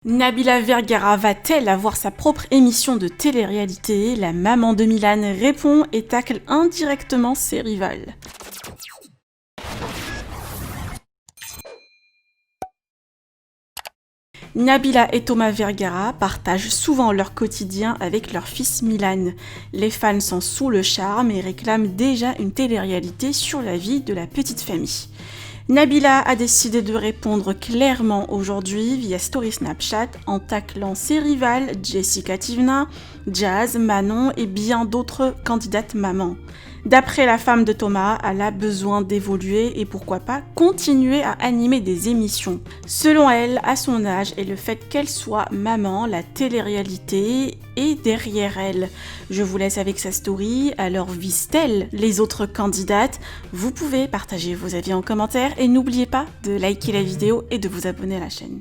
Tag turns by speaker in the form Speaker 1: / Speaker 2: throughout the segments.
Speaker 1: Nabila Vergara va-t-elle avoir sa propre émission de télé-réalité? La maman de Milan répond et tacle indirectement ses rivales. Nabila et Thomas Vergara partagent souvent leur quotidien avec leur fils Milan. Les fans sont sous le charme et réclament déjà une télé-réalité sur la vie de la petite famille. Nabila a décidé de répondre clairement aujourd'hui via Story Snapchat en taclant ses rivales Jessica Tivna, Jazz, Manon et bien d'autres candidates mamans. D'après la femme de Thomas, elle a besoin d'évoluer et pourquoi pas continuer à animer des émissions. Selon elle, à son âge et le fait qu'elle soit maman, la télé-réalité est derrière elle. Je vous laisse avec sa story, alors vise-t-elle les autres candidates? Vous pouvez partager vos avis en commentaire et n'oubliez pas de liker la vidéo et de vous abonner à la chaîne.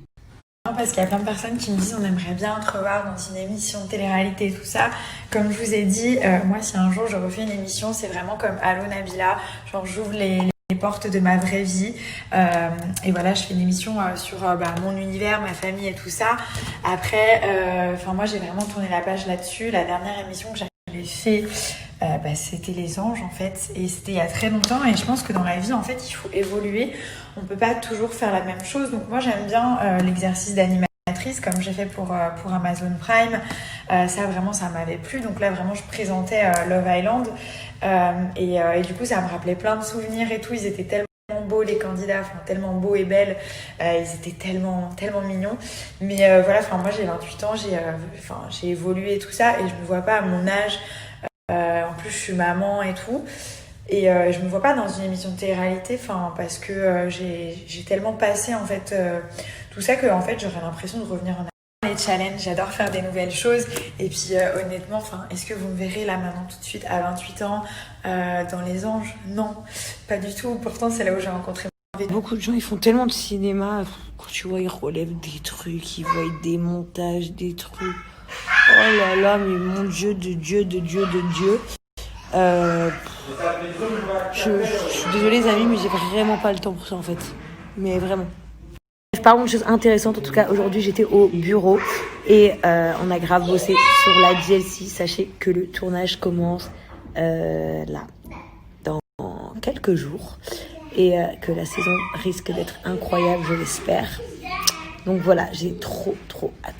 Speaker 2: Parce qu'il y a plein de personnes qui me disent on aimerait bien te revoir dans une émission de télé-réalité et tout ça. Comme je vous ai dit, moi si un jour je refais une émission, c'est vraiment comme Allo Nabila, genre j'ouvre les portes de ma vraie vie et voilà, je fais une émission sur mon univers, ma famille et tout ça. Après, moi j'ai vraiment tourné la page là-dessus. La dernière émission que j'avais fait, c'était Les Anges en fait, et c'était il y a très longtemps, et je pense que dans la vie en fait il faut évoluer, on peut pas toujours faire la même chose. Donc moi j'aime bien l'exercice d'animatrice comme j'ai fait pour Amazon Prime. Ça vraiment ça m'avait plu, donc là vraiment je présentais Love Island et du coup ça me rappelait plein de souvenirs et tout. Ils étaient tellement beaux les candidats, tellement beaux et belles, ils étaient tellement mignons, mais moi j'ai 28 ans, j'ai évolué et tout ça, et je me vois pas à mon âge. En plus, je suis maman et tout. Et je me vois pas dans une émission de télé-réalité, parce que j'ai tellement passé en fait tout ça que en fait j'aurais l'impression de revenir en arrière. Les challenges, j'adore faire des nouvelles choses. Et puis honnêtement, est-ce que vous me verrez là maintenant tout de suite à 28 ans dans Les Anges? Non, pas du tout. Pourtant, c'est là où j'ai rencontré.
Speaker 3: Beaucoup de gens, ils font tellement de cinéma. Quand tu vois, ils relèvent des trucs, ils voient des montages, des trucs. Oh là là, mais mon Dieu, de Dieu. Je suis désolée, les amis, mais j'ai vraiment pas le temps pour ça, en fait. Mais vraiment. Parlons de choses intéressantes. En tout cas, aujourd'hui, j'étais au bureau et on a grave bossé sur la DLC. Sachez que le tournage commence là, dans quelques jours. Et que la saison risque d'être incroyable, je l'espère. Donc voilà, j'ai trop hâte.